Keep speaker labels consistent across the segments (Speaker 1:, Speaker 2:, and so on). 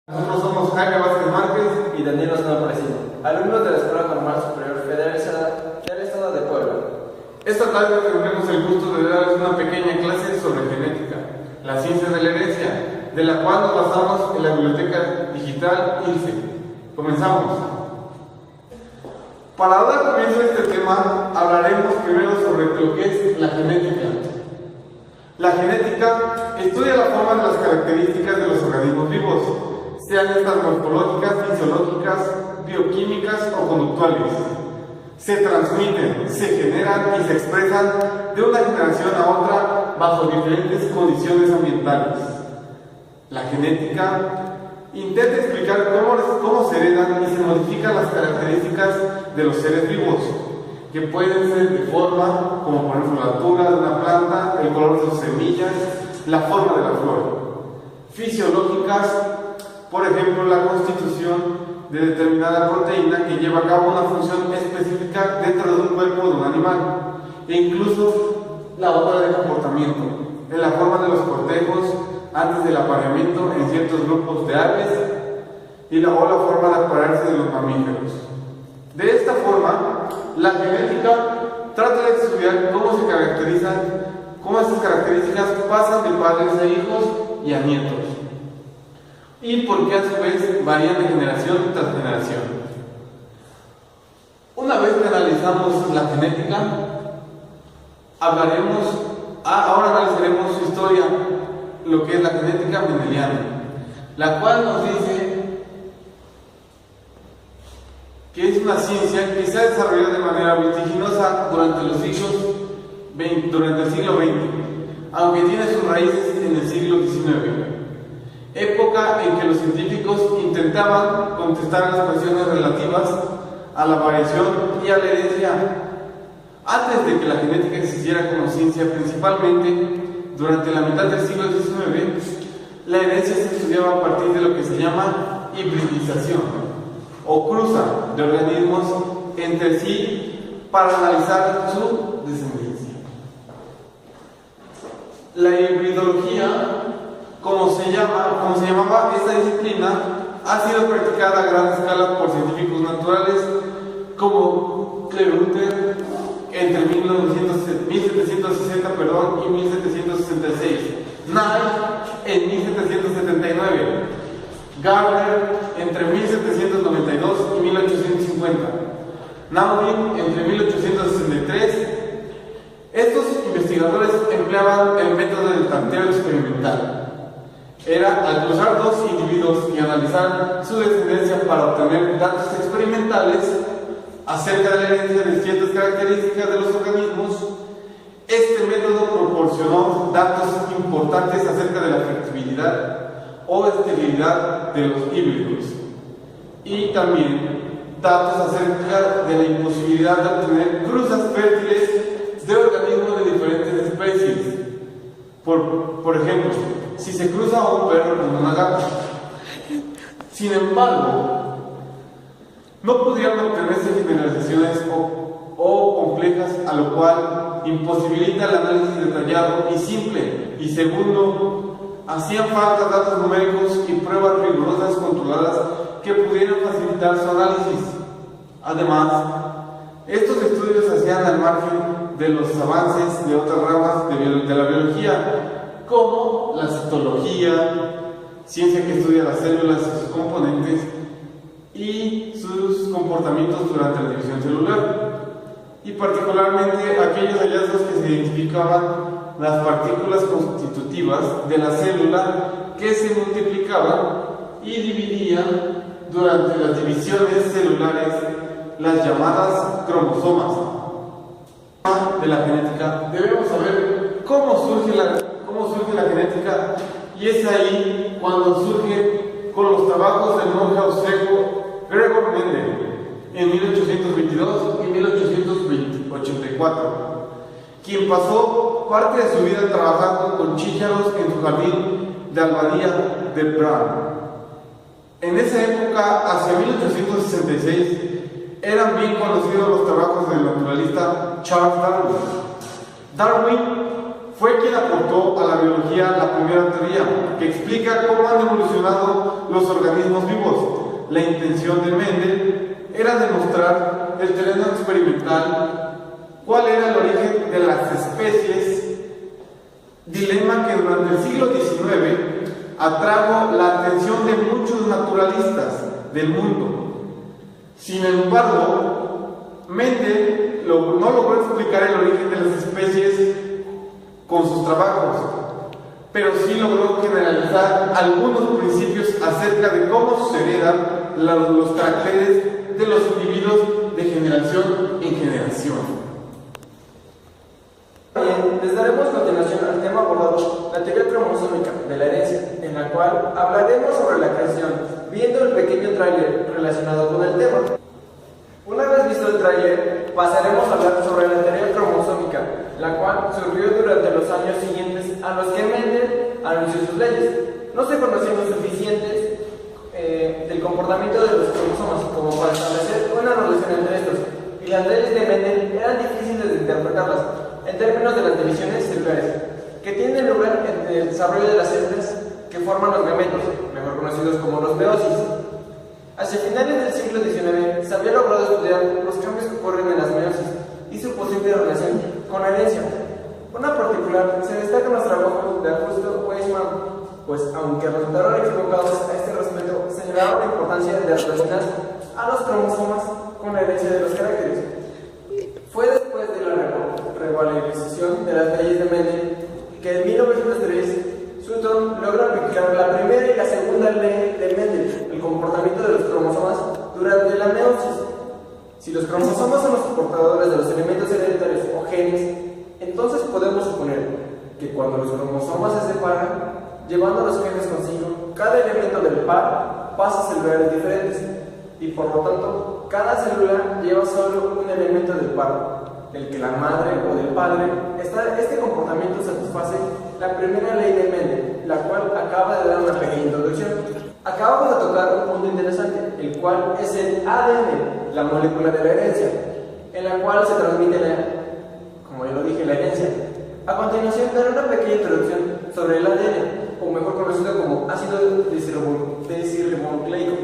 Speaker 1: Nosotros somos Jaime Vázquez Márquez
Speaker 2: y Daniel Osvaldo Preciado, alumnos de la Escuela Normal Superior Federalizada del Estado de Puebla.
Speaker 1: Esta tarde tendremos el gusto de darles una pequeña clase sobre genética, la ciencia de la herencia, de la cual nos basamos en la biblioteca digital ILFE. Comenzamos. Para dar comienzo a este tema, hablaremos primero sobre lo que es la genética. La genética estudia la forma de las características de los organismos vivos, sean estas morfológicas, fisiológicas, bioquímicas o conductuales. Se transmiten, se generan y se expresan de una generación a otra bajo diferentes condiciones ambientales. La genética intenta explicar cómo se heredan y se modifican las características de los seres vivos, que pueden ser de forma, como por ejemplo la altura de una planta, el color de sus semillas, la forma de la flor. Fisiológicas, por ejemplo, la constitución de determinada proteína que lleva a cabo una función específica dentro de un cuerpo de un animal, e incluso la otra de comportamiento, en la forma de los cortejos antes del apareamiento en ciertos grupos de aves o la forma de aparearse de los mamíferos. De esta forma, la genética trata de estudiar cómo esas características pasan de padres a hijos y a nietos, y por qué a su vez varían de generación tras generación. Una vez que analizamos la genética, ahora analizaremos su historia, lo que es la genética mendeliana, la cual nos dice que es una ciencia que se ha desarrollado de manera vertiginosa durante el siglo XX, aunque tiene sus raíces en el siglo XIX, época en que los científicos intentaban contestar las cuestiones relativas a la variación y a la herencia. Antes de que la genética existiera como ciencia, principalmente durante la mitad del siglo XIX, la herencia se estudiaba a partir de lo que se llama hibridización o cruza de organismos entre sí para analizar su descendencia. La hibridología, como se llamaba esta disciplina, ha sido practicada a gran escala por científicos naturales como Kleruter entre 1760 y 1766, Knight en 1779, Gardner entre 1792 y 1850, Naudin entre 1863. Estos investigadores empleaban el método del tanteo experimental. Era al cruzar dos individuos y analizar su descendencia para obtener datos experimentales acerca de la herencia de ciertas características de los organismos. Este método proporcionó datos importantes acerca de la fertilidad o esterilidad de los híbridos, y también datos acerca de la imposibilidad de obtener cruzas fértiles de organismos de diferentes especies. Por ejemplo, si se cruza un perro con una gata. Sin embargo, no pudieron obtenerse generalizaciones o complejas, a lo cual imposibilita el análisis detallado y simple. Y segundo, hacían falta datos numéricos y pruebas rigurosas controladas que pudieran facilitar su análisis. Además, estos estudios se hacían al margen de los avances de otras ramas de la biología, como la citología, ciencia que estudia las células y sus componentes y sus comportamientos durante la división celular, y particularmente aquellos hallazgos que se identificaban las partículas constitutivas de la célula que se multiplicaban y dividían durante las divisiones celulares, las llamadas cromosomas. De la genética, debemos saber cómo surge la genética, y es ahí cuando surge con los trabajos del monje austríaco Gregor Mendel en 1822 y 1884, quien pasó parte de su vida trabajando con chícharos en su jardín de Abadía de Bran. En esa época, hacia 1866, eran bien conocidos los trabajos del naturalista Charles Darwin. Darwin fue quien aportó a la biología la primera teoría, que explica cómo han evolucionado los organismos vivos. La intención de Mendel era demostrar el terreno experimental cuál era el origen de las especies, dilema que durante el siglo XIX atrajo la atención de muchos naturalistas del mundo. Sin embargo, Mendel no logró explicar el origen de las especies con sus trabajos, pero sí logró generalizar algunos principios acerca de cómo se heredan los caracteres de los individuos de generación en generación.
Speaker 2: Bien, les daremos continuación al tema abordado, la teoría cromosómica de la herencia, en la cual hablaremos sobre la creación, viendo el pequeño tráiler relacionado con el tema. Una vez visto el tráiler, pasaremos a hablar sobre la teoría cromosómica, la cual surgió durante los años siguientes a los que Mendel anunció sus leyes. No se conocían lo suficientes del comportamiento de los cromosomas como para establecer una relación entre estos, y las leyes de Mendel eran difíciles de interpretarlas en términos de las divisiones celulares que tienen lugar en el desarrollo de las células que forman los gametos, mejor conocidos como los meiosis. Hacia finales del siglo XIX se había logrado estudiar los cambios que ocurren en las meiosis y su posible relación con la herencia. Una particular se destaca en los trabajos de Augusto Weismann, pues aunque resultaron equivocados a este respecto, señalaron la importancia de relacionar a los cromosomas con la herencia de los caracteres. Fue después de la revalorización de las leyes de Mendel que en 1903 Sutton logra aplicar la primera y la segunda ley de Mendel, el comportamiento de los cromosomas durante la meiosis. Si los cromosomas son los portadores de los elementos hereditarios o genes, entonces podemos suponer que cuando los cromosomas se separan, llevando los genes consigo, cada elemento del par pasa a celulares diferentes, y por lo tanto, cada célula lleva solo un elemento del par, el que la madre o del padre. Este comportamiento satisface la primera ley de Mendel, la cual acaba de dar una pequeña introducción. Acabamos de tocar un punto interesante, el cual es el ADN, la molécula de la herencia, en la cual se transmite como ya lo dije, la herencia. A continuación daré una pequeña introducción sobre el ADN, o mejor conocido como ácido desoxirribonucleico,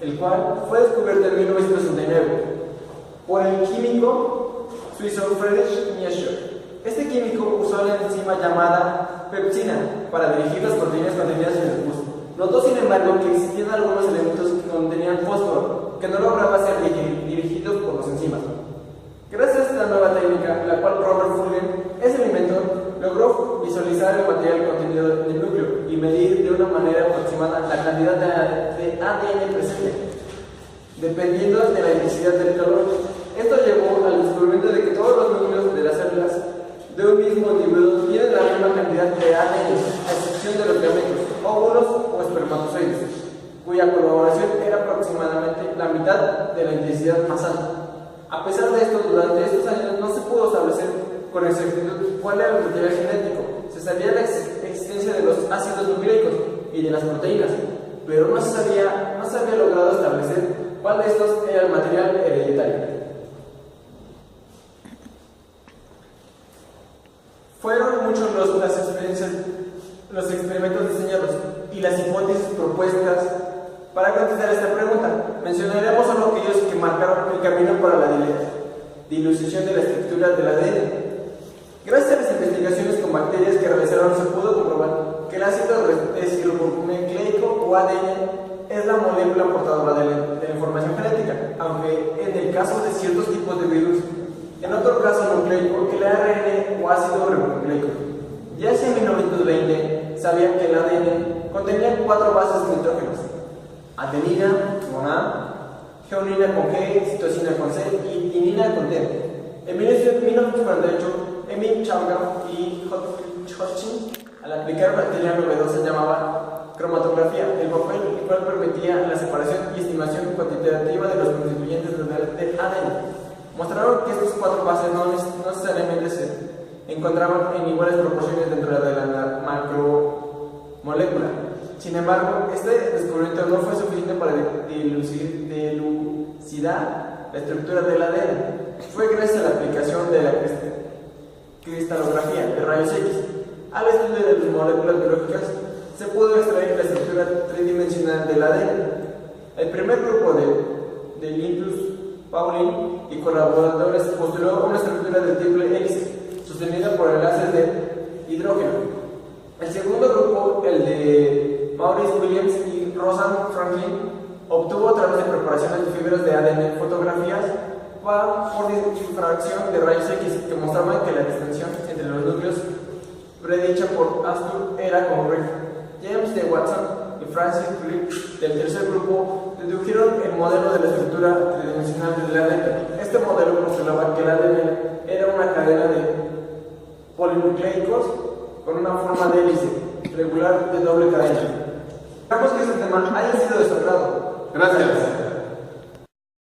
Speaker 2: el cual fue descubierto en 1969 por el químico suizo Friedrich Miescher. Este químico usó la enzima llamada pepsina para dirigir las proteínas contenidas en el pus. Notó, sin embargo, que existían algunos elementos que contenían fósforo, que no lograba ser dirigidos por las enzimas. Gracias a esta nueva técnica, la cual Robert Fulgen, ese inventor, logró visualizar el material contenido en el núcleo y medir de una manera aproximada la cantidad de ADN presente, dependiendo de la intensidad del calor. Esto llevó al descubrimiento de que todos los núcleos de las células de un mismo individuo tienen la misma cantidad de ADN, a excepción de los gametos, óvulos o espermatozoides, cuya colaboración era aproximadamente la mitad de la intensidad más alta. A pesar de esto, durante estos años no se pudo establecer con exactitud cuál era el material genético. Se sabía la existencia de los ácidos nucleicos y de las proteínas, pero no se había logrado establecer cuál de estos era el material hereditario. Fueron muchos los experimentos diseñados y las hipótesis propuestas para contestar esta pregunta. Mencionaremos solo aquellos que marcaron el camino para la dilución de la estructura del ADN. Gracias a las investigaciones con bacterias que realizaron, se pudo comprobar que el ácido desoxirribonucleico o ADN es la molécula portadora de la información genética, aunque en el caso de ciertos tipos de virus, en otro caso nucleico, el ARN o ácido ribonucleico. Ya hacia 1920 sabían que el ADN contenía 4 bases de nitrógenos: adenina con A, guanina con G, citosina con C y timina con D. En 1948, Emil Chang'an y Hodgkin, al aplicar una teoría novedosa llamada cromatografía, el papel, el cual permitía la separación y estimación cuantitativa de los constituyentes del ADN, mostraron que estas 4 bases no necesariamente se encontraban en iguales proporciones dentro de la macromolécula. Sin embargo, este descubrimiento no fue suficiente para dilucidar la estructura del ADN. Fue gracias a la aplicación de la cristalografía de rayos X. Al estudio de las moléculas biológicas se pudo extraer la estructura tridimensional del ADN. El primer grupo de Linus Pauling y colaboradores postuló una estructura de triple hélice sostenida por enlaces de hidrógeno. El segundo grupo, el de Maurice Williams y Rosalind Franklin, obtuvo a través de preparaciones de fibras de ADN fotografías por difracción de rayos X que mostraban que la distensión entre los núcleos predicha por Astor era correcta. James D. Watson y Francis Crick del tercer grupo dedujeron el modelo de la estructura tridimensional del ADN. Este modelo postulaba que el ADN era una cadena de polinucleicos con una forma de hélice regular de doble cadena.